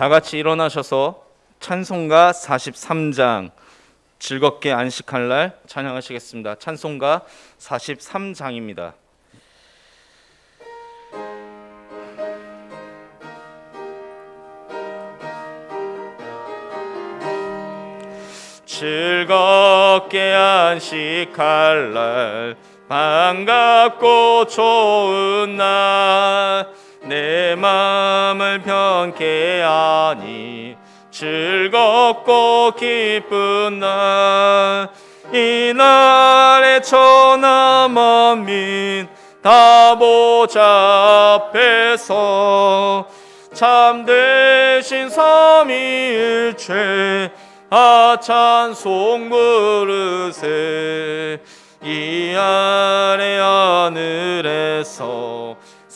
다 같이 일어나셔서 찬송가 43장 즐겁게 안식할 날 찬양하시겠습니다. 찬송가 43장입니다. 즐겁게 안식할 날 반갑고 좋은 날 내 마음을 편케 하니 즐겁고 기쁜 날 이 날에 천하 만민 다 보좌앞에서 참되신 삼위일체 찬송 부르세 이 아래 하늘에서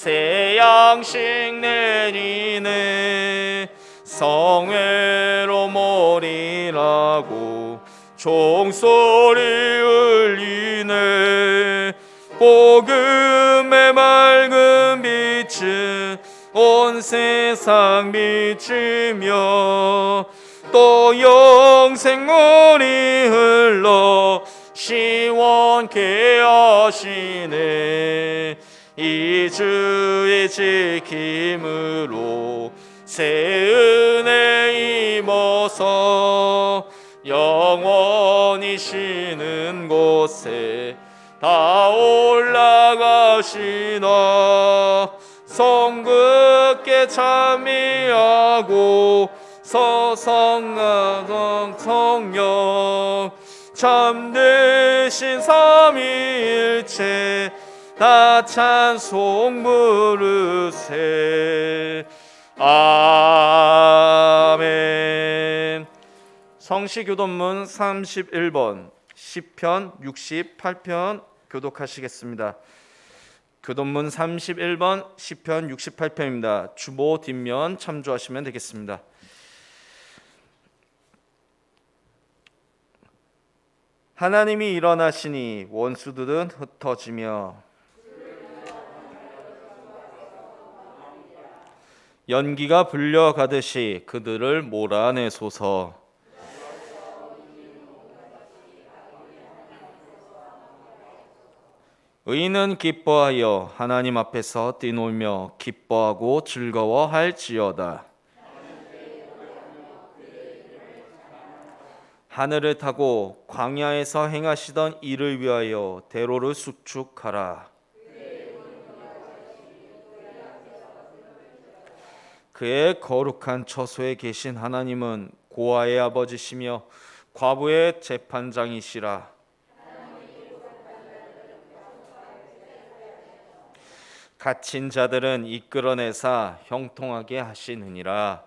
새 양식 내리네 성회로 몰이라고 종소리 울리네 복음의 맑은 빛은 온 세상 비추며 또 영생물이 흘러 시원케 하시네 이 주의 지킴으로 새 은혜 입어서 영원히 쉬는 곳에 다 올라가시나 성급게 찬미하고 서성가성 성령 참되신 삼위일체 다 찬송 부르세 아멘. 성시교독문 31번 시편 68편 교독하시겠습니다. 교독문 31번 시편 68편입니다. 주보 뒷면 참조하시면 되겠습니다. 하나님이 일어나시니 원수들은 흩어지며 연기가 불려가듯이 그들을 몰아내소서. 의인은 기뻐하여 하나님 앞에서 뛰놀며 기뻐하고 즐거워할지어다. 하늘을 타고 광야에서 행하시던 일을 위하여 대로를 수축하라. 그의 거룩한 처소에 계신 하나님은 고아의 아버지시며 과부의 재판장이시라. 갇힌 자들은 이끌어내사 형통하게 하시느니라.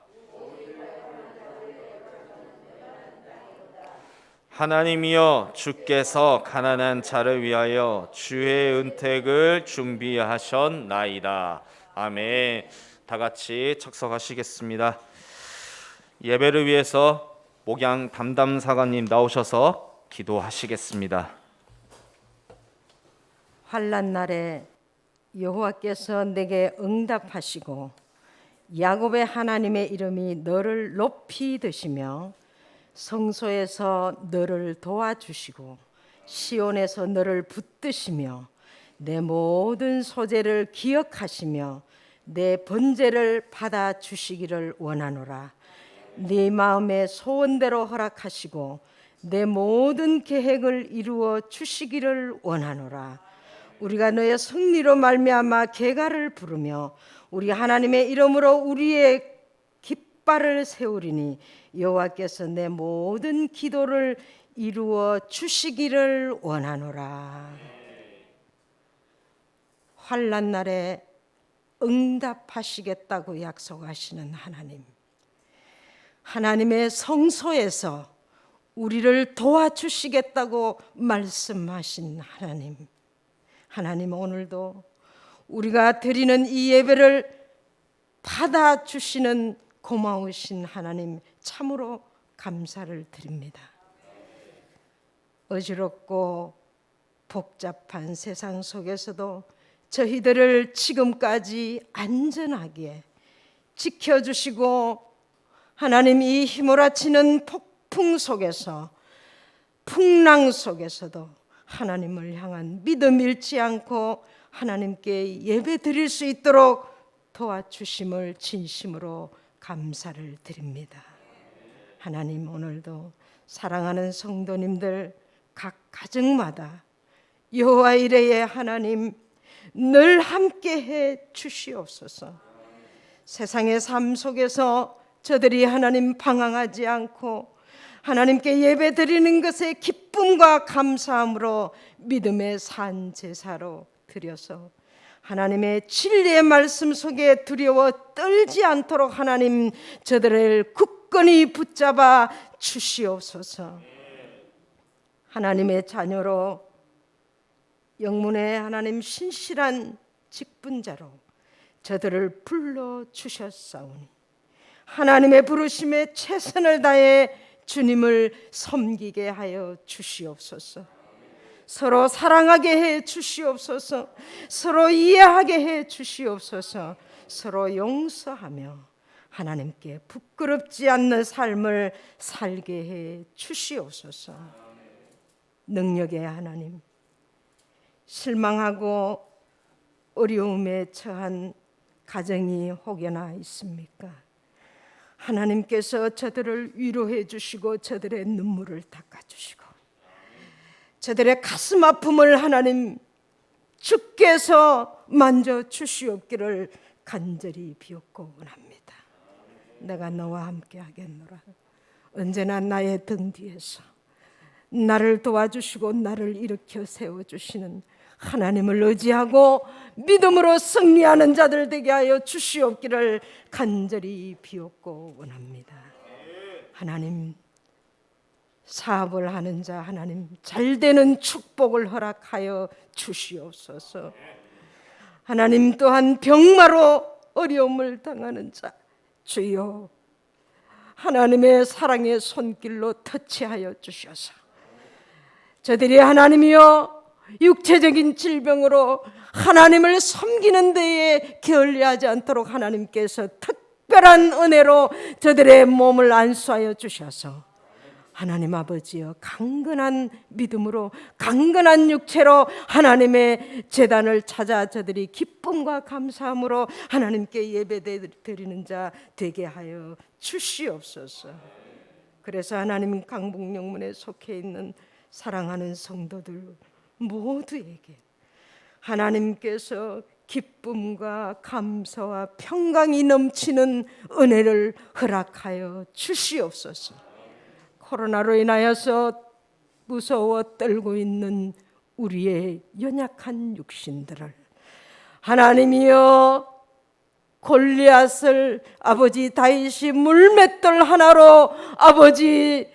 하나님이여 주께서 가난한 자를 위하여 주의 은택을 준비하셨나이다. 아멘. 다 같이 착석하시겠습니다. 예배를 위해서 목양 담당사관님 나오셔서 기도하시겠습니다. 환난 날에 여호와께서 내게 응답하시고 야곱의 하나님의 이름이 너를 높이 드시며 성소에서 너를 도와주시고 시온에서 너를 붙드시며 내 모든 소재를 기억하시며 내 번제를 받아주시기를 원하노라. 네 마음의 소원대로 허락하시고 내 모든 계획을 이루어 주시기를 원하노라. 우리가 너의 승리로 말미암아 계가를 부르며 우리 하나님의 이름으로 우리의 깃발을 세우리니 여호와께서 내 모든 기도를 이루어 주시기를 원하노라. 환난 날에 응답하시겠다고 약속하시는 하나님, 하나님의 성소에서 우리를 도와주시겠다고 말씀하신 하나님 오늘도 우리가 드리는 이 예배를 받아주시는 고마우신 하나님 참으로 감사를 드립니다. 어지럽고 복잡한 세상 속에서도 저희들을 지금까지 안전하게 지켜주시고 하나님, 이 휘몰아치는 폭풍 속에서, 풍랑 속에서도 하나님을 향한 믿음 잃지 않고 하나님께 예배 드릴 수 있도록 도와주심을 진심으로 감사를 드립니다. 하나님, 오늘도 사랑하는 성도님들 각 가정마다 여호와 이레의 하나님 늘 함께해 주시옵소서. 세상의 삶 속에서 저들이 하나님 방황하지 않고 하나님께 예배 드리는 것에 기쁨과 감사함으로 믿음의 산 제사로 드려서 하나님의 진리의 말씀 속에 두려워 떨지 않도록 하나님 저들을 굳건히 붙잡아 주시옵소서. 하나님의 자녀로 영문의 하나님 신실한 직분자로 저들을 불러주셨사오니 하나님의 부르심에 최선을 다해 주님을 섬기게 하여 주시옵소서. 서로 사랑하게 해 주시옵소서. 서로 이해하게 해 주시옵소서. 서로 용서하며 하나님께 부끄럽지 않는 삶을 살게 해 주시옵소서. 능력의 하나님, 실망하고 어려움에 처한 가정이 혹여나 있습니까? 하나님께서 저들을 위로해 주시고 저들의 눈물을 닦아 주시고 저들의 가슴 아픔을 하나님 주께서 만져 주시옵기를 간절히 비옵고 원합니다. 내가 너와 함께 하겠노라. 언제나 나의 등 뒤에서 나를 도와주시고 나를 일으켜 세워주시는 하나님을 의지하고 믿음으로 승리하는 자들 되게 하여 주시옵기를 간절히 비옵고 원합니다. 하나님, 사업을 하는 자 하나님 잘되는 축복을 허락하여 주시옵소서. 하나님, 또한 병마로 어려움을 당하는 자 주여 하나님의 사랑의 손길로 터치하여 주셔서 저들이 하나님이여 육체적인 질병으로 하나님을 섬기는 데에 게을리하지 않도록 하나님께서 특별한 은혜로 저들의 몸을 안수하여 주셔서 하나님 아버지여 강건한 믿음으로 강건한 육체로 하나님의 제단을 찾아 저들이 기쁨과 감사함으로 하나님께 예배드리는 자 되게 하여 주시옵소서. 그래서 하나님 강북영문에 속해 있는 사랑하는 성도들 모두에게 하나님께서 기쁨과 감사와 평강이 넘치는 은혜를 허락하여 주시옵소서. 코로나로 인하여서 무서워 떨고 있는 우리의 연약한 육신들을 하나님이여 골리앗을 아버지 다윗이 물맷돌 하나로 아버지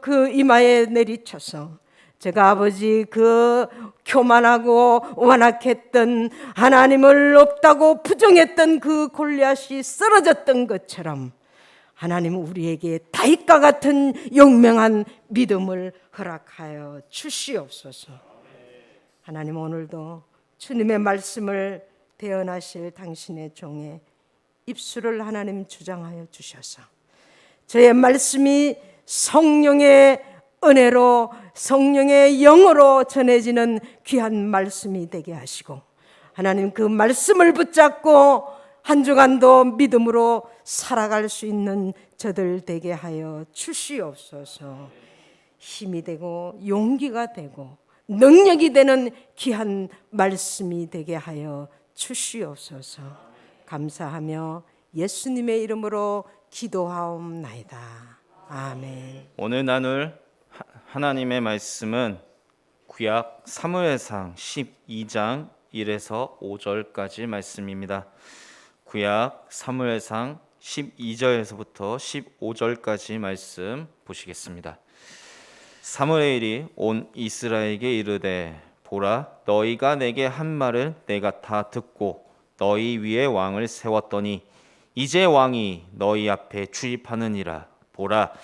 그 이마에 내리쳐서 제가 아버지 그 교만하고 완악했던 하나님을 없다고 부정했던 그 골리앗이 쓰러졌던 것처럼 하나님 우리에게 다윗과 같은 용맹한 믿음을 허락하여 주시옵소서. 하나님 오늘도 주님의 말씀을 대언하실 당신의 종의 입술을 하나님 주장하여 주셔서 저의 말씀이 성령의 은혜로 성령의 영으로 전해지는 귀한 말씀이 되게 하시고 하나님 그 말씀을 붙잡고 한 주간도 믿음으로 살아갈 수 있는 저들 되게 하여 주시옵소서. 힘이 되고 용기가 되고 능력이 되는 귀한 말씀이 되게 하여 주시옵소서. 감사하며 예수님의 이름으로 기도하옵나이다. 아멘. 오늘 나눌 하나님의 말씀은 구약 사무엘상 12장 1에서 5절까지 말씀입니다. 구약 사무엘상 12절에서부터 15절까지 말씀 보시겠습니다. 사무엘이 온 이스라엘에게 이르되 보라 너희가 내게 한 말을 내가 다 듣고 너희 위에 왕을 세웠더니 이제 왕이 너희 앞에 출입하느니라. 보라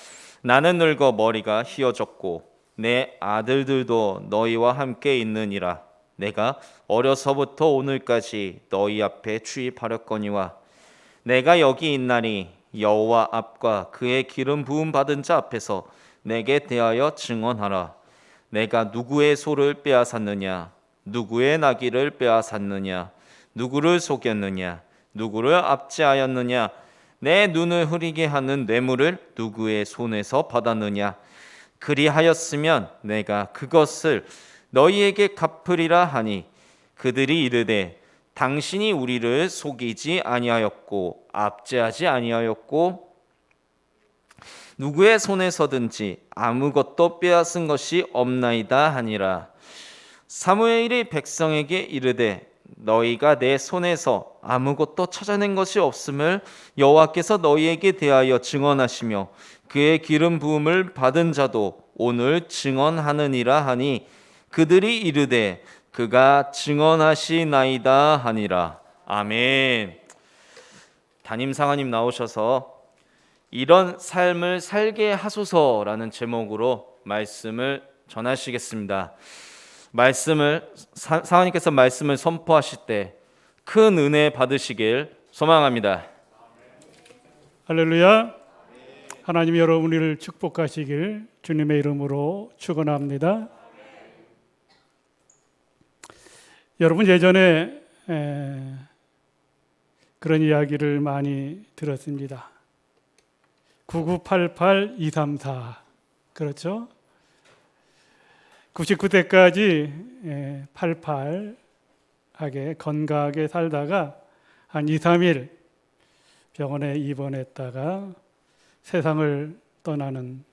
나는 늙어 머리가 휘어졌고 내 아들들도 너희와 함께 있느니라. 내가 어려서부터 오늘까지 너희 앞에 출입하렸거니와 내가 여기 있나니 여호와 앞과 그의 기름 부음 받은 자 앞에서 내게 대하여 증언하라. 내가 누구의 소를 빼앗았느냐? 누구의 나귀를 빼앗았느냐? 누구를 속였느냐? 누구를 압제하였느냐? 내 눈을 흐리게 하는 뇌물을 누구의 손에서 받았느냐? 그리하였으면 내가 그것을 너희에게 갚으리라 하니 그들이 이르되 당신이 우리를 속이지 아니하였고 압제하지 아니하였고 누구의 손에서든지 아무것도 빼앗은 것이 없나이다 하니라. 사무엘이 백성에게 이르되 너희가 내 손에서 아무것도 찾아낸 것이 없음을 여호와께서 너희에게 대하여 증언하시며 그의 기름 부음을 받은 자도 오늘 증언하느니라 하니 그들이 이르되 그가 증언하시나이다 하니라. 아멘. 담임 상하님 나오셔서 이런 삶을 살게 하소서라는 제목으로 말씀을 전하시겠습니다. 상하님께서 말씀을 선포하실 때 큰 은혜 받으시길 소망합니다. 할렐루야. 하나님이 여러분을 축복하시길 주님의 이름으로 축원합니다. 여러분 예전에 그런 이야기를 많이 들었습니다. 9988-234 그렇죠? 99세까지 88하게 건강하게 살다가 한 2, 3일 병원에 입원했다가 세상을 떠나는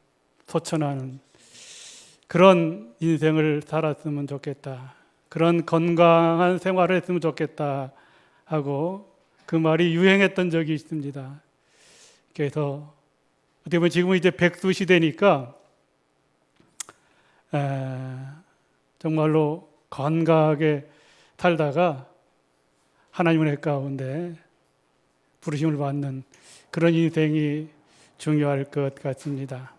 소천하는 그런 인생을 살았으면 좋겠다. 그런 건강한 생활을 했으면 좋겠다 하고 그 말이 유행했던 적이 있습니다. 그래서 어떻게 보면 지금은 이제 백수 시대니까 정말로 건강하게 살다가 하나님의 은혜 가운데 부르심을 받는 그런 인생이 중요할 것 같습니다.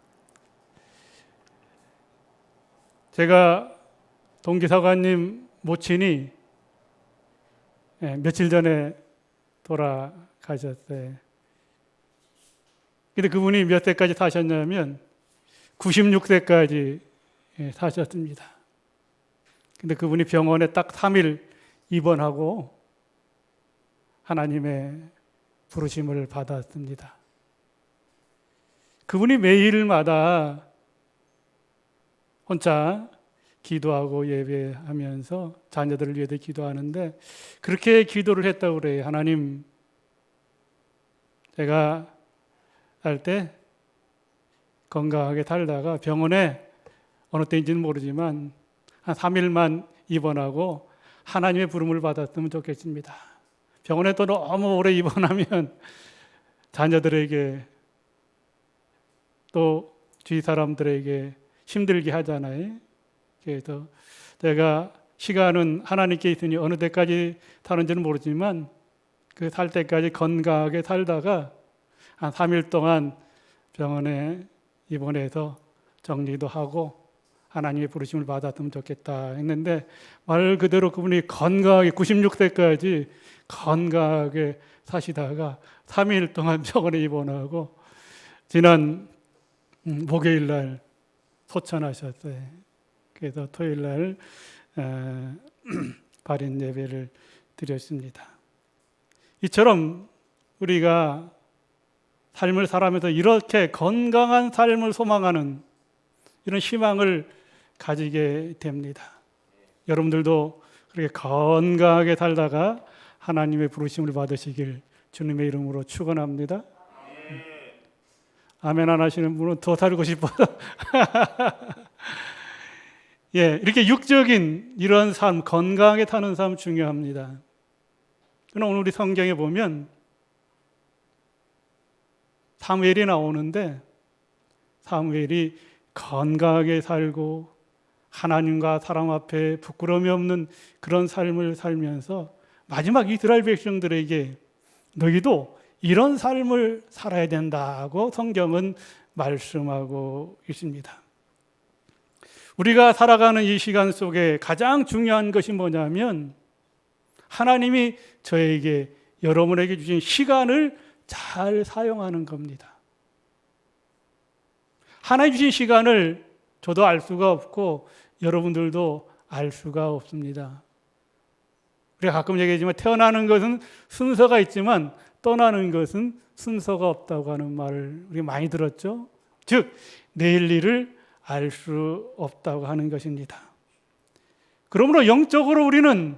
제가 동기사관님 모친이 며칠 전에 돌아가셨어요. 근데 그분이 몇 세까지 사셨냐면 96세까지 사셨습니다. 근데 그분이 병원에 딱 3일 입원하고 하나님의 부르심을 받았습니다. 그분이 매일마다 혼자 기도하고 예배하면서 자녀들을 위해 기도하는데 그렇게 기도를 했다고 그래요. 하나님, 제가 살 때 건강하게 살다가 병원에 어느 때인지는 모르지만 한 3일만 입원하고 하나님의 부름을 받았으면 좋겠습니다. 병원에 또 너무 오래 입원하면 자녀들에게 또 주위 사람들에게 힘들게 하잖아요. 그래서 제가 시간은 하나님께 있으니 어느 때까지 사는지는 모르지만 그 살 때까지 건강하게 살다가 한 3일 동안 병원에 입원해서 정리도 하고 하나님의 부르심을 받았으면 좋겠다 했는데 말 그대로 그분이 건강하게 96세까지 건강하게 사시다가 3일 동안 병원에 입원하고 지난 목요일 날 소천하셨어요. 그래서 토요일 날 발인 예배를 드렸습니다. 이처럼 우리가 삶을 살아가면서 이렇게 건강한 삶을 소망하는 이런 희망을 가지게 됩니다. 여러분들도 그렇게 건강하게 살다가 하나님의 부르심을 받으시길 주님의 이름으로 축원합니다. 아멘 안 하시는 분은 더 살고 싶어서 예, 이렇게 육적인 이런 삶, 건강하게 사는 삶 중요합니다. 그러나 오늘 우리 성경에 보면 사무엘이 나오는데 사무엘이 건강하게 살고 하나님과 사람 앞에 부끄러움이 없는 그런 삶을 살면서 마지막 이스라엘 백성들에게 너희도 이런 삶을 살아야 된다고 성경은 말씀하고 있습니다. 우리가 살아가는 이 시간 속에 가장 중요한 것이 뭐냐면 하나님이 저에게 여러분에게 주신 시간을 잘 사용하는 겁니다. 하나님 주신 시간을 저도 알 수가 없고 여러분들도 알 수가 없습니다. 우리가 가끔 얘기하지만 태어나는 것은 순서가 있지만 떠나는 것은 순서가 없다고 하는 말을 우리가 많이 들었죠. 즉 내일 일을 알 수 없다고 하는 것입니다. 그러므로 영적으로 우리는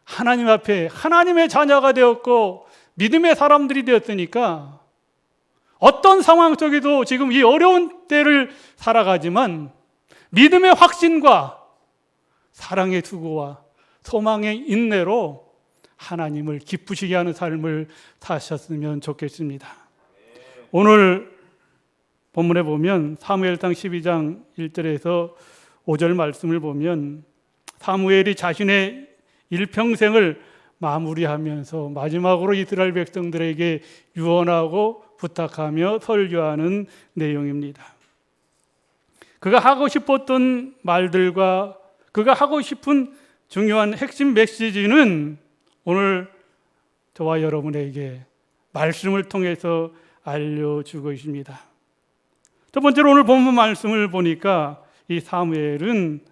하나님 앞에 하나님의 자녀가 되었고 믿음의 사람들이 되었으니까 어떤 상황 속에도 지금 이 어려운 때를 살아가지만 믿음의 확신과 사랑의 수고와 소망의 인내로 하나님을 기쁘시게 하는 삶을 사셨으면 좋겠습니다. 오늘 본문에 보면 사무엘상 12장 1절에서 5절 말씀을 보면 사무엘이 자신의 일평생을 마무리하면서 마지막으로 이스라엘 백성들에게 유언하고 부탁하며 설교하는 내용입니다. 그가 하고 싶었던 말들과 그가 하고 싶은 중요한 핵심 메시지는 오늘 저와 여러분에게 말씀을 통해서 알려주고 있습니다. 첫 번째로 오늘 본문 말씀을 보니까 이 사무엘은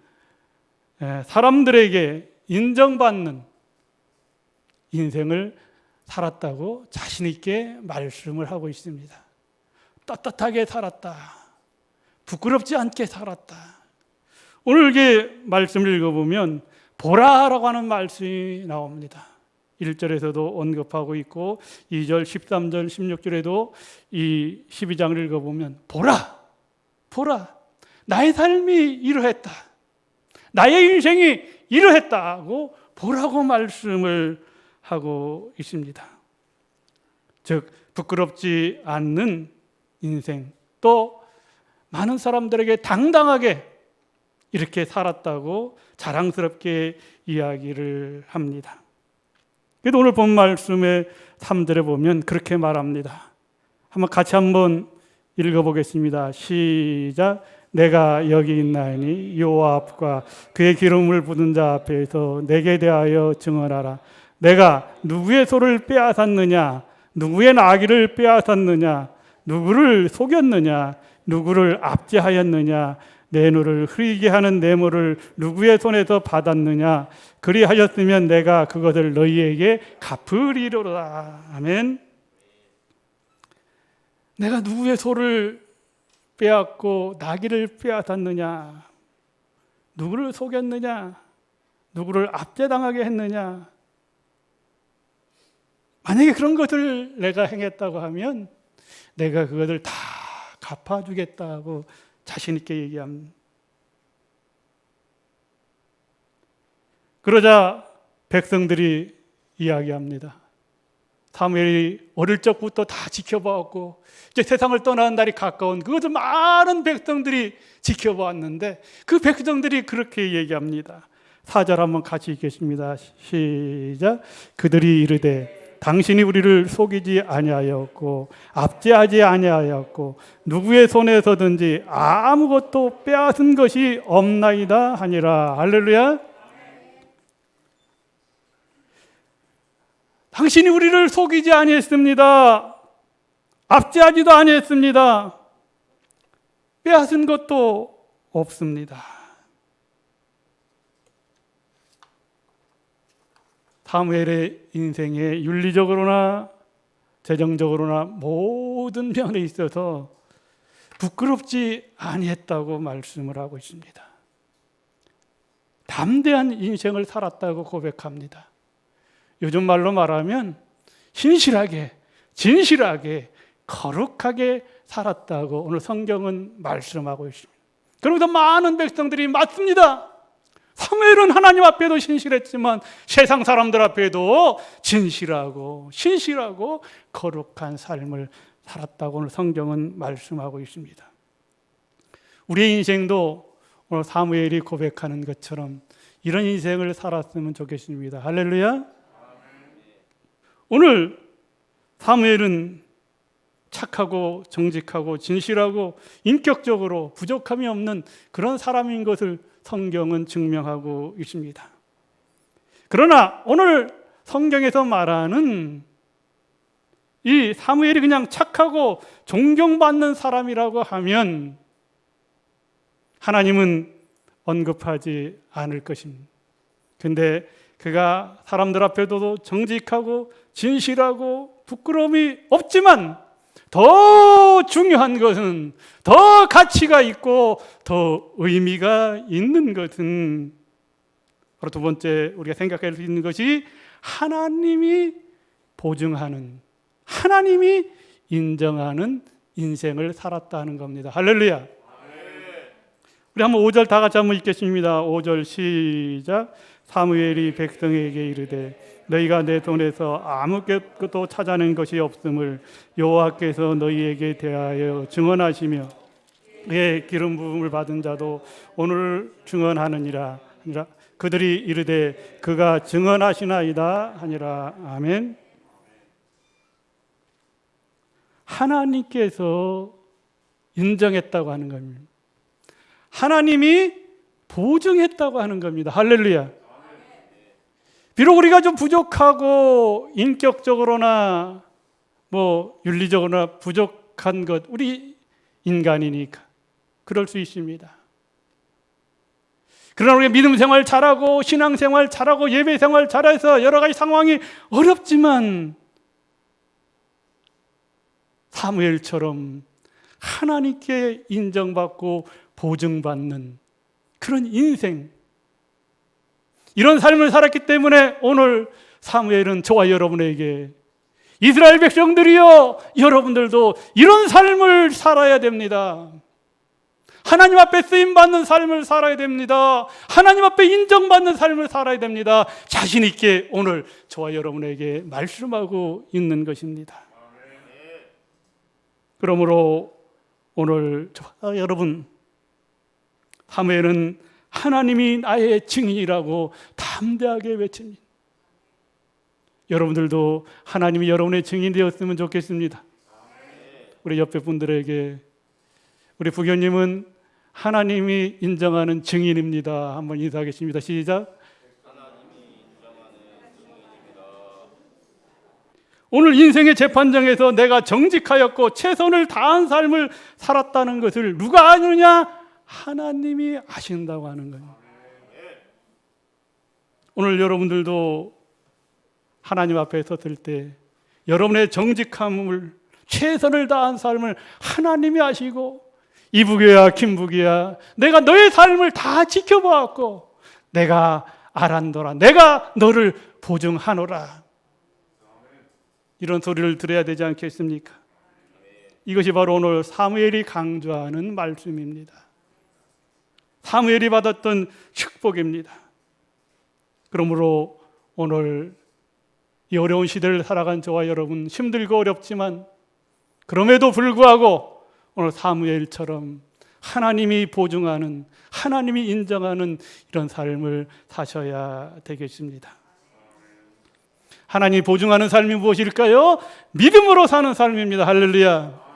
사람들에게 인정받는 인생을 살았다고 자신 있게 말씀을 하고 있습니다. 떳떳하게 살았다. 부끄럽지 않게 살았다. 오늘 이게 말씀을 읽어보면 보라라고 하는 말씀이 나옵니다. 1절에서도 언급하고 있고 2절, 13절, 16절에도 이 12장을 읽어보면 보라, 보라, 나의 삶이 이러했다. 나의 인생이 이러했다고 보라고 말씀을 하고 있습니다. 즉 부끄럽지 않는 인생, 또 많은 사람들에게 당당하게 이렇게 살았다고 자랑스럽게 이야기를 합니다. 그래도 오늘 본 말씀의 3절에 보면 그렇게 말합니다. 같이 한번 읽어보겠습니다. 시작. 내가 여기 있나니 여호와 앞과 그의 기름을 부은 자 앞에서 내게 대하여 증언하라. 내가 누구의 소를 빼앗았느냐, 누구의 나귀를 빼앗았느냐, 누구를 속였느냐, 누구를 압제하였느냐, 내 눈을 흐리게 하는 뇌물을 누구의 손에서 받았느냐, 그리하였으면 내가 그것을 너희에게 갚으리로다. 아멘. 내가 누구의 소를 빼앗고 나귀를 빼앗았느냐, 누구를 속였느냐, 누구를 압제당하게 했느냐. 만약에 그런 것을 내가 행했다고 하면 내가 그것을 다 갚아주겠다고 자신 있게 얘기합니다. 그러자 백성들이 이야기합니다. 사무엘이 어릴 적부터 다 지켜봐왔고 이제 세상을 떠나는 날이 가까운 그것을 많은 백성들이 지켜보았는데 그 백성들이 그렇게 얘기합니다. 4절 한번 같이 읽겠습니다. 시작. 그들이 이르되 당신이 우리를 속이지 아니하였고 압제하지 아니하였고 누구의 손에서든지 아무것도 빼앗은 것이 없나이다 하니라. 할렐루야. 당신이 우리를 속이지 아니했습니다. 압제하지도 아니했습니다. 빼앗은 것도 없습니다. 사무엘의 인생에 윤리적으로나 재정적으로나 모든 면에 있어서 부끄럽지 아니했다고 말씀을 하고 있습니다. 담대한 인생을 살았다고 고백합니다. 요즘 말로 말하면 신실하게, 진실하게, 거룩하게 살았다고 오늘 성경은 말씀하고 있습니다. 그러면서 많은 백성들이 맞습니다. 사무엘은 하나님 앞에도 신실했지만 세상 사람들 앞에도 진실하고 신실하고 거룩한 삶을 살았다고 오늘 성경은 말씀하고 있습니다. 우리의 인생도 오늘 사무엘이 고백하는 것처럼 이런 인생을 살았으면 좋겠습니다. 할렐루야. 오늘 사무엘은 착하고 정직하고 진실하고 인격적으로 부족함이 없는 그런 사람인 것을 성경은 증명하고 있습니다. 그러나 오늘 성경에서 말하는 이 사무엘이 그냥 착하고 존경받는 사람이라고 하면 하나님은 언급하지 않을 것입니다. 근데 그가 사람들 앞에도 정직하고 진실하고 부끄러움이 없지만 더 중요한 것은, 더 가치가 있고 더 의미가 있는 것은 바로 두 번째 우리가 생각할 수 있는 것이 하나님이 보증하는, 하나님이 인정하는 인생을 살았다는 겁니다. 할렐루야. 우리 한번 5절 다 같이 한번 읽겠습니다. 5절 시작. 사무엘이 백성에게 이르되 너희가 내 손에서 아무것도 찾아낸 것이 없음을 여호와께서 너희에게 대하여 증언하시며 그의 기름 부음을 받은 자도 오늘 증언하느니라. 그들이 이르되 그가 증언하시나이다 하니라. 아멘. 하나님께서 인정했다고 하는 겁니다. 하나님이 보증했다고 하는 겁니다. 할렐루야. 비록 우리가 좀 부족하고 인격적으로나 윤리적으로나 부족한 것, 우리 인간이니까 그럴 수 있습니다. 그러나 우리가 믿음 생활 잘하고 신앙 생활 잘하고 예배 생활 잘해서 여러 가지 상황이 어렵지만 사무엘처럼 하나님께 인정받고 보증받는 그런 인생, 이런 삶을 살았기 때문에 오늘 사무엘은 저와 여러분에게 이스라엘 백성들이여 여러분들도 이런 삶을 살아야 됩니다. 하나님 앞에 쓰임받는 삶을 살아야 됩니다. 하나님 앞에 인정받는 삶을 살아야 됩니다. 자신 있게 오늘 저와 여러분에게 말씀하고 있는 것입니다. 그러므로 오늘 저와 여러분, 사무엘은 하나님이 나의 증인이라고 담대하게 외칩니다. 여러분들도 하나님이 여러분의 증인 되었으면 좋겠습니다. 우리 옆에 분들에게 우리 부교님은 하나님이 인정하는 증인입니다. 한번 인사하겠습니다. 시작. 오늘 인생의 재판장에서 내가 정직하였고 최선을 다한 삶을 살았다는 것을 누가 아느냐? 하나님이 아신다고 하는 거예요. 오늘 여러분들도 하나님 앞에 섰을 때 여러분의 정직함을, 최선을 다한 삶을 하나님이 아시고, 이부교야 김부교야 내가 너의 삶을 다 지켜보았고 내가 알았노라, 내가 너를 보증하노라, 이런 소리를 들어야 되지 않겠습니까? 이것이 바로 오늘 사무엘이 강조하는 말씀입니다. 사무엘이 받았던 축복입니다. 그러므로 오늘 이 어려운 시대를 살아간 저와 여러분, 힘들고 어렵지만 그럼에도 불구하고 오늘 사무엘처럼 하나님이 보증하는, 하나님이 인정하는 이런 삶을 사셔야 되겠습니다. 하나님이 보증하는 삶이 무엇일까요? 믿음으로 사는 삶입니다. 할렐루야.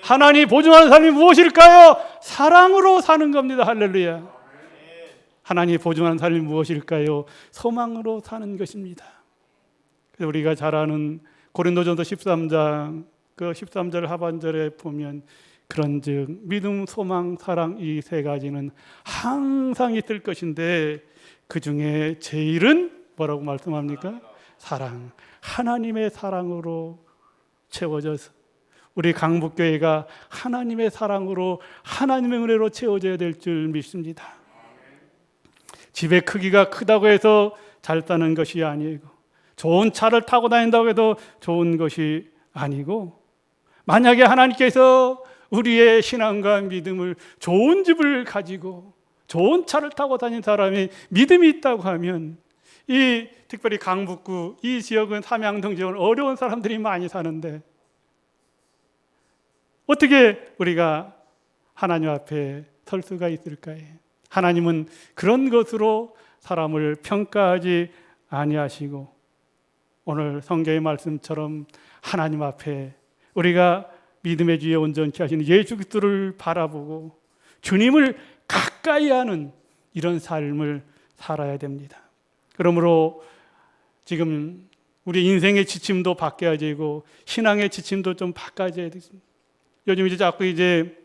하나님이 보증하는 삶이 무엇일까요? 사랑으로 사는 겁니다. 할렐루야. 하나님이 보증하는 삶이 무엇일까요? 소망으로 사는 것입니다. 그래서 우리가 잘 아는 고린도전서 13장 그 13절 하반절에 보면 그런즉 믿음, 소망, 사랑, 이 세 가지는 항상 있을 것인데 그 중에 제일은 뭐라고 말씀합니까? 사랑. 하나님의 사랑으로 채워져서 우리 강북교회가 하나님의 사랑으로, 하나님의 은혜로 채워져야 될 줄 믿습니다. 집의 크기가 크다고 해서 잘 사는 것이 아니고, 좋은 차를 타고 다닌다고 해도 좋은 것이 아니고, 만약에 하나님께서 우리의 신앙과 믿음을, 좋은 집을 가지고 좋은 차를 타고 다니는 사람이 믿음이 있다고 하면, 이 특별히 강북구 이 지역은 삼양동 지역은 어려운 사람들이 많이 사는데 어떻게 우리가 하나님 앞에 설 수가 있을까요? 하나님은 그런 것으로 사람을 평가하지 아니하시고, 오늘 성경의 말씀처럼 하나님 앞에 우리가 믿음의 주에 온전케 하시는 예수 그리스도를 바라보고 주님을 가까이 하는 이런 삶을 살아야 됩니다. 그러므로 지금 우리 인생의 지침도 바뀌어야 되고 신앙의 지침도 좀 바꿔줘야 되겠습니다. 요즘 이제 자꾸 이제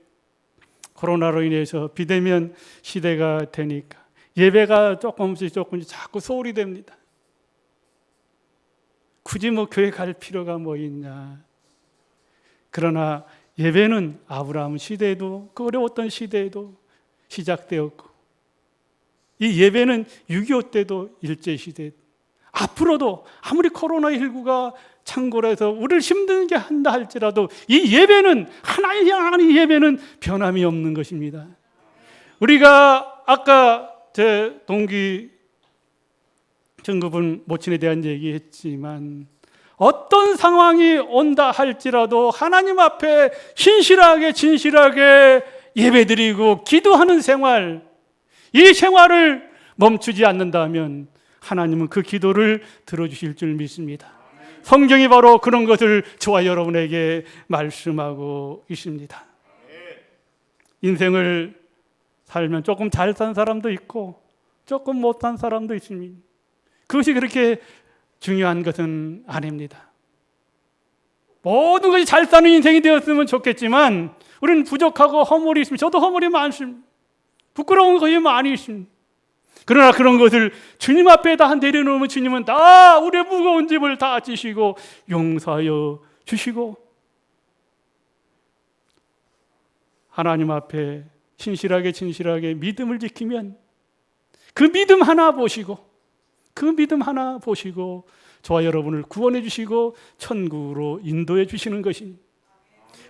코로나로 인해서 비대면 시대가 되니까 예배가 조금씩 자꾸 소홀히 됩니다. 굳이 뭐 교회 갈 필요가 뭐 있냐. 그러나 예배는 아브라함 시대에도 그 어려웠던 시대에도 시작되었고 이 예배는 6.25 때도 일제시대 앞으로도 아무리 코로나19가 창궐해서 우리를 힘들게 한다 할지라도 이 예배는 하나님 향한 이 예배는 변함이 없는 것입니다. 우리가 아까 제 동기 정급은 모친에 대한 얘기했지만 어떤 상황이 온다 할지라도 하나님 앞에 신실하게 진실하게 예배드리고 기도하는 생활, 이 생활을 멈추지 않는다면 하나님은 그 기도를 들어주실 줄 믿습니다. 성경이 바로 그런 것을 저와 여러분에게 말씀하고 있습니다. 인생을 살면 조금 잘 산 사람도 있고 조금 못 산 사람도 있습니다. 그것이 그렇게 중요한 것은 아닙니다. 모든 것이 잘 사는 인생이 되었으면 좋겠지만 우리는 부족하고 허물이 있습니다. 저도 허물이 많습니다. 부끄러운 것이 많이 있습니다. 그러나 그런 것을 주님 앞에 다 내려놓으면 주님은 다 우리의 무거운 짐을 다 지시고 용서하여 주시고 하나님 앞에 신실하게 진실하게 믿음을 지키면 그 믿음 하나 보시고 저와 여러분을 구원해 주시고 천국으로 인도해 주시는 것입니다.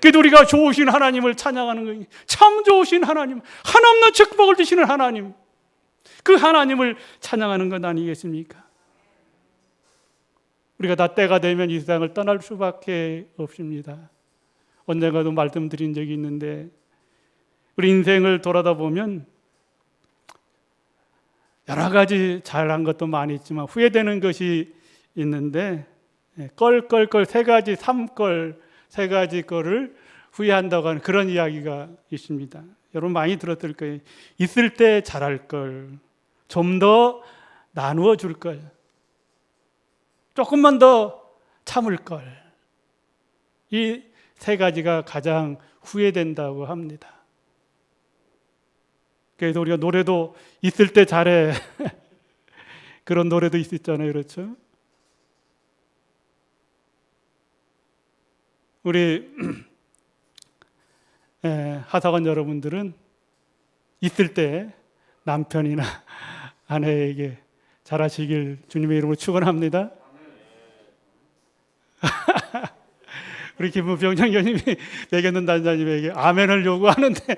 그래도 우리가 좋으신 하나님을 찬양하는 것입니다. 참 좋으신 하나님, 한없는 축복을 주시는 하나님, 그 하나님을 찬양하는 것 아니겠습니까? 우리가 다 때가 되면 이 세상을 떠날 수밖에 없습니다. 언젠가도 말씀드린 적이 있는데 우리 인생을 돌아다 보면 여러 가지 잘한 것도 많이 있지만 후회되는 것이 있는데 껄껄껄 세 가지 거를 후회한다고 하는 그런 이야기가 있습니다. 여러분 많이 들었을 거예요. 있을 때 잘할 걸, 좀 더 나누어 줄 걸, 조금만 더 참을 걸. 이 세 가지가 가장 후회된다고 합니다. 그래서 우리가 노래도 있을 때 잘해 그런 노래도 있었잖아요. 그렇죠? 우리 하사관 여러분들은 있을 때 남편이나 아내에게 잘하시길 주님의 이름으로 축원합니다. 우리 김무병 장교님이 백연돈 단장님에게 아멘을 요구하는데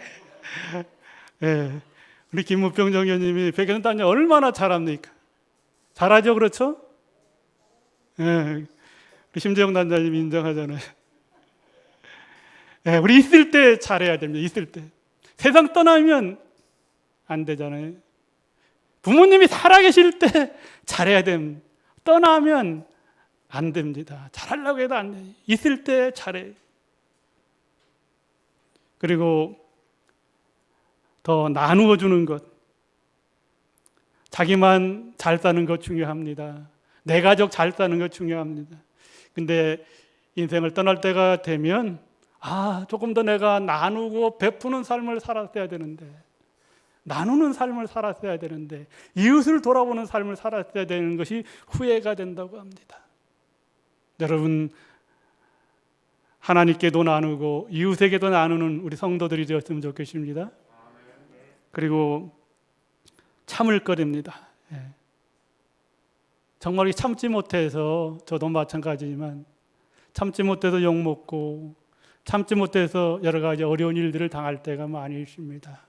우리 김무병 장교님이 백연돈 단장 얼마나 잘합니까? 잘하죠, 그렇죠? 우리 심재영 단장님이 인정하잖아요. 우리 있을 때 잘해야 됩니다. 있을 때. 세상 떠나면 안 되잖아요. 부모님이 살아계실 때 잘해야 됩니다. 떠나면 안 됩니다. 잘하려고 해도 안 돼요. 있을 때 잘해. 그리고 더 나누어 주는 것. 자기만 잘 사는 것 중요합니다. 내 가족 잘 사는 것 중요합니다. 근데 인생을 떠날 때가 되면 조금 더 내가 나누고 베푸는 삶을 살았어야 되는데, 나누는 삶을 살았어야 되는데, 이웃을 돌아보는 삶을 살았어야 되는 것이 후회가 된다고 합니다. 여러분, 하나님께도 나누고 이웃에게도 나누는 우리 성도들이 되었으면 좋겠습니다. 그리고 참을 거립니다. 정말 참지 못해서, 저도 마찬가지지만 참지 못해서 욕먹고 참지 못해서 여러 가지 어려운 일들을 당할 때가 많이 있습니다.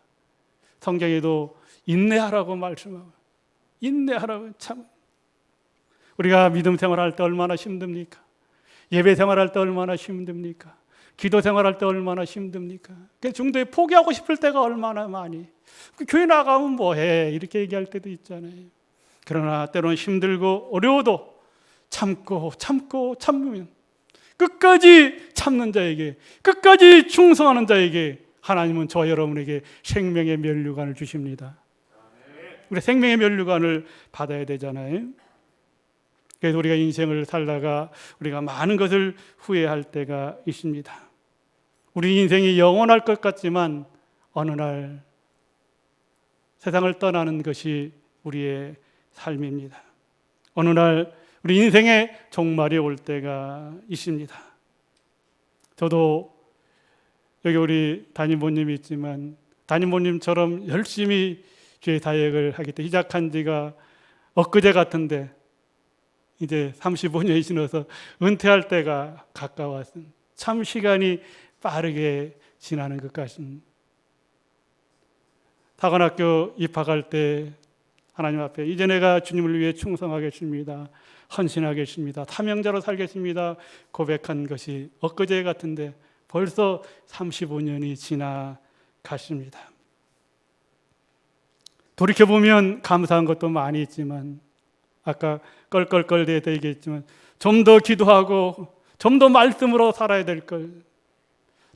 성경에도 인내하라고 말씀하고, 인내하라고. 참 우리가 믿음 생활할 때 얼마나 힘듭니까? 예배 생활할 때 얼마나 힘듭니까? 기도 생활할 때 얼마나 힘듭니까? 중도에 포기하고 싶을 때가 얼마나 많이. 교회 나가면 뭐해? 이렇게 얘기할 때도 있잖아요. 그러나 때로는 힘들고 어려워도 참으면 끝까지 참는 자에게, 끝까지 충성하는 자에게 하나님은 저와 여러분에게 생명의 면류관을 주십니다. 우리 생명의 면류관을 받아야 되잖아요. 그래서 우리가 인생을 살다가 우리가 많은 것을 후회할 때가 있습니다. 우리 인생이 영원할 것 같지만 어느 날 세상을 떠나는 것이 우리의 삶입니다. 어느 날 우리 인생의 종말이 올 때가 있습니다. 저도 여기 우리 담임모님이 있지만 담임모님처럼 열심히 교회 사역을 하기 때문에 시작한 지가 엊그제 같은데 이제 35년이 지나서 은퇴할 때가 가까웠습니다. 참 시간이 빠르게 지나는 것 같습니다. 사관학교 입학할 때 하나님 앞에 이제 내가 주님을 위해 충성하겠습니다. 헌신하겠습니다. 사명자로 살겠습니다. 고백한 것이 엊그제 같은데 벌써 35년이 지나갔습니다. 돌이켜보면 감사한 것도 많이 있지만 아까 껄껄껄대다 얘기했지만 좀 더 기도하고 좀 더 말씀으로 살아야 될 걸,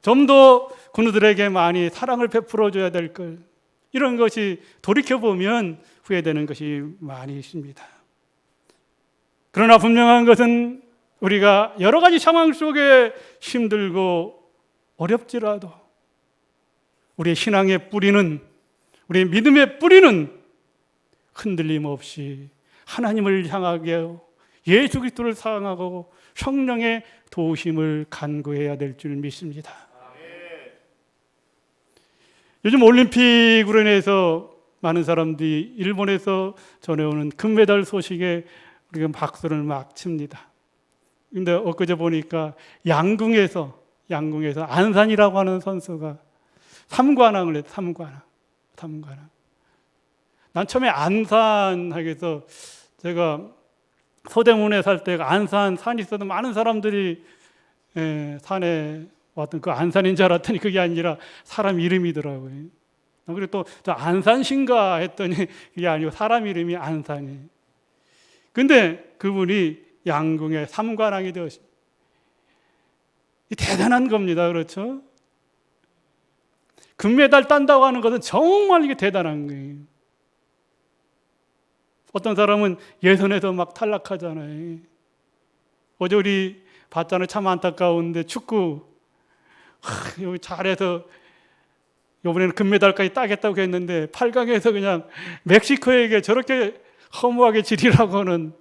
좀 더 그들에게 많이 사랑을 베풀어 줘야 될 걸, 이런 것이 돌이켜보면 후회되는 것이 많이 있습니다. 그러나 분명한 것은 우리가 여러 가지 상황 속에 힘들고 어렵지라도 우리의 신앙의 뿌리는, 우리의 믿음의 뿌리는 흔들림 없이 하나님을 향하게 하고 예수 그리스도를 사랑하고 성령의 도우심을 간구해야 될 줄 믿습니다. 요즘 올림픽으로 인해서 많은 사람들이 일본에서 전해오는 금메달 소식에 우리가 박수를 막 칩니다. 근데 엊그제 보니까 양궁에서 안산이라고 하는 선수가 3관왕을 했다. 3관왕. 난 처음에 안산 하기에서 제가 서대문에 살 때 안산 산이 있어도 많은 사람들이 산에 왔던 그 안산인 줄 알았더니 그게 아니라 사람 이름이더라고요. 그리고 또 저 안산신가 했더니 그게 아니고 사람 이름이 안산이. 근데 그분이 양궁의 3관왕이 되었습니다. 대단한 겁니다. 그렇죠? 금메달 딴다고 하는 것은 정말 이게 대단한 거예요. 어떤 사람은 예선에서 막 탈락하잖아요. 어제 우리 봤잖아요. 참 안타까운데 축구 여기 잘해서 이번에는 금메달까지 따겠다고 했는데 8강에서 그냥 멕시코에게 저렇게 허무하게 지리라고는,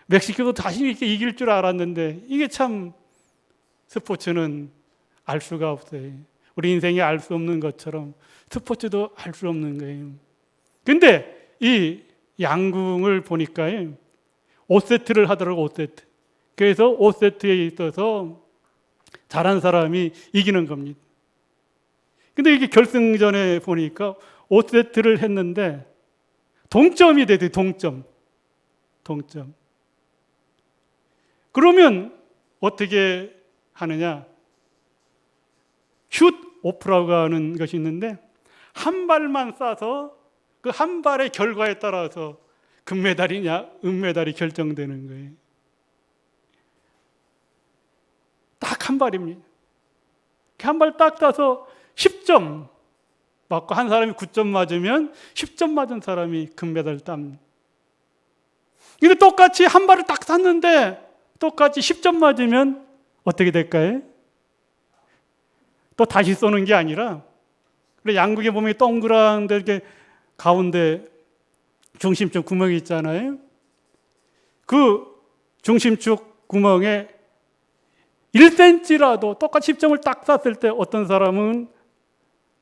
멕시코도 자신 있게 이길 줄 알았는데 이게 참 스포츠는 알 수가 없어요. 우리 인생에 알 수 없는 것처럼 스포츠도 알 수 없는 거예요. 근데 이 양궁을 보니까 5세트를 하더라고. 5세트. 그래서 5세트에 있어서 잘한 사람이 이기는 겁니다. 근데 이게 결승전에 보니까 5세트를 했는데 동점이 되더라고요. 동점. 그러면 어떻게 하느냐? 슛 오프라고 하는 것이 있는데 한 발만 쏴서 그 한 발의 결과에 따라서 금메달이냐 은메달이 결정되는 거예요. 딱 한 발입니다. 한 발 딱 쏴서 10점 맞고 한 사람이 9점 맞으면 10점 맞은 사람이 금메달 땁니다. 근데 똑같이 한 발을 딱 쐈는데 똑같이 10점 맞으면 어떻게 될까요? 또 다시 쏘는 게 아니라, 그래 양궁에 보면 동그란데 이렇게 가운데 중심축 구멍이 있잖아요. 그 중심축 구멍에 1cm라도 똑같이 10점을 딱 쐈을 때 어떤 사람은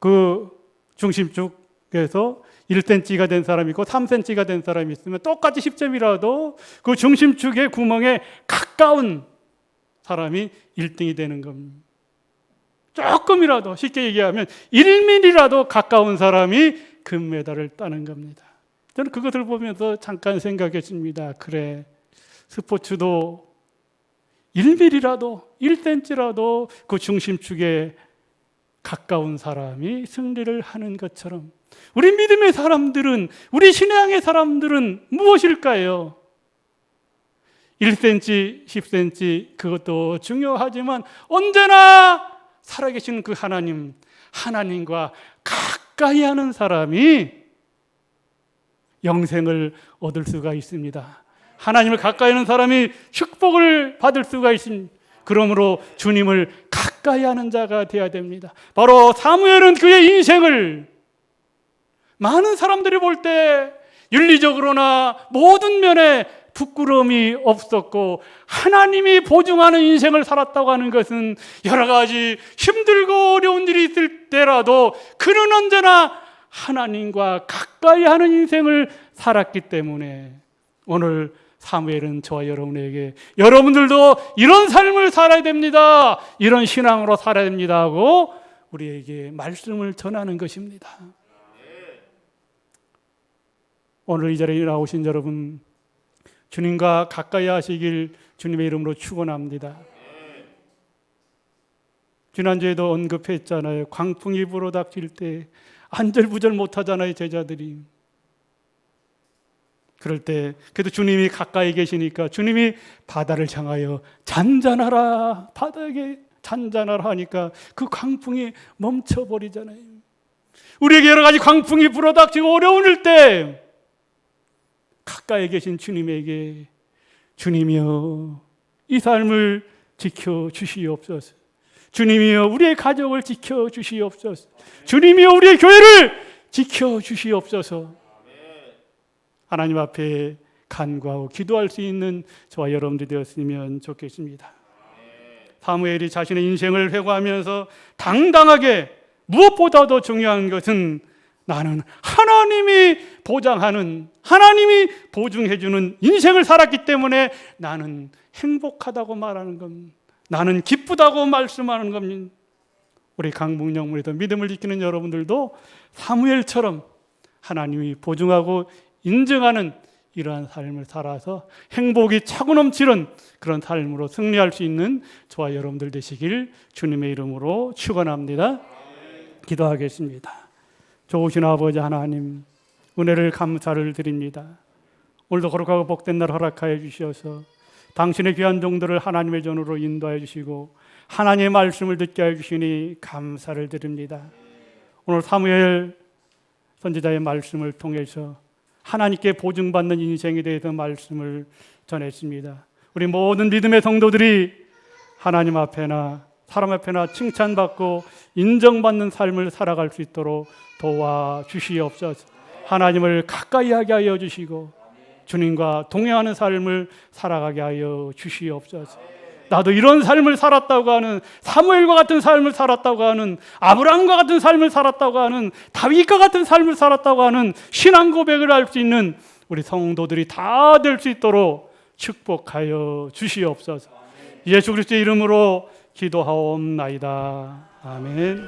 그 중심축에서 1cm가 된 사람이 있고 3cm가 된 사람이 있으면 똑같이 10점이라도 그 중심축의 구멍에 가까운 사람이 1등이 되는 겁니다. 조금이라도, 쉽게 얘기하면 1mm라도 가까운 사람이 금메달을 따는 겁니다. 저는 그것을 보면서 잠깐 생각했습니다. 그래, 스포츠도 1mm라도 1cm라도 그 중심축에 가까운 사람이 승리를 하는 것처럼 우리 믿음의 사람들은, 우리 신앙의 사람들은 무엇일까요? 1cm, 10cm 그것도 중요하지만 언제나 살아계신 그 하나님과 가까이 하는 사람이 영생을 얻을 수가 있습니다. 하나님을 가까이 하는 사람이 축복을 받을 수가 있습니다. 그러므로 주님을 가까이 하는 자가 되어야 됩니다. 바로 사무엘은 그의 인생을 많은 사람들이 볼 때 윤리적으로나 모든 면에 부끄러움이 없었고 하나님이 보증하는 인생을 살았다고 하는 것은 여러 가지 힘들고 어려운 일이 있을 때라도 그는 언제나 하나님과 가까이 하는 인생을 살았기 때문에 오늘 사무엘은 저와 여러분에게 여러분들도 이런 삶을 살아야 됩니다. 이런 신앙으로 살아야 됩니다 하고 우리에게 말씀을 전하는 것입니다. 오늘 이 자리에 나오신 여러분, 주님과 가까이 하시길 주님의 이름으로 축원합니다. 지난주에도 언급했잖아요. 광풍이 불어닥칠 때 안절부절 못하잖아요, 제자들이. 그럴 때 그래도 주님이 가까이 계시니까 주님이 바다를 향하여 잔잔하라, 바다에게 잔잔하라 하니까 그 광풍이 멈춰버리잖아요. 우리에게 여러 가지 광풍이 불어닥치고 어려울 때 가까이 계신 주님에게 주님이여 이 삶을 지켜주시옵소서, 주님이여 우리의 가족을 지켜주시옵소서, 주님이여 우리의 교회를 지켜주시옵소서. 하나님 앞에 간구하고 기도할 수 있는 저와 여러분들이 되었으면 좋겠습니다. 사무엘이 자신의 인생을 회고하면서 당당하게 무엇보다도 중요한 것은 나는 하나님이 보장하는, 하나님이 보증해주는 인생을 살았기 때문에 나는 행복하다고 말하는 겁니다. 나는 기쁘다고 말씀하는 겁니다. 우리 강북영문에서 믿음을 지키는 여러분들도 사무엘처럼 하나님이 보증하고 인정하는 이러한 삶을 살아서 행복이 차고 넘치는 그런 삶으로 승리할 수 있는 저와 여러분들 되시길 주님의 이름으로 축원합니다. 기도하겠습니다. 좋으신 아버지 하나님, 은혜를 감사를 드립니다. 오늘도 거룩하고 복된 날 허락하여 주셔서 당신의 귀한 종들을 하나님의 전으로 인도하여 주시고 하나님의 말씀을 듣게 하여 주시니 감사를 드립니다. 오늘 사무엘 선지자의 말씀을 통해서 하나님께 보증받는 인생에 대해서 말씀을 전했습니다. 우리 모든 믿음의 성도들이 하나님 앞에나 사람 앞에나 칭찬받고 인정받는 삶을 살아갈 수 있도록 도와주시옵소서. 하나님을 가까이 하게 하여 주시고 주님과 동행하는 삶을 살아가게 하여 주시옵소서. 나도 이런 삶을 살았다고 하는, 사무엘과 같은 삶을 살았다고 하는, 아브라함과 같은 삶을 살았다고 하는, 다윗과 같은 삶을 살았다고 하는 신앙 고백을 할 수 있는 우리 성도들이 다 될 수 있도록 축복하여 주시옵소서. 예수 그리스도의 이름으로 기도하옵나이다. 아멘.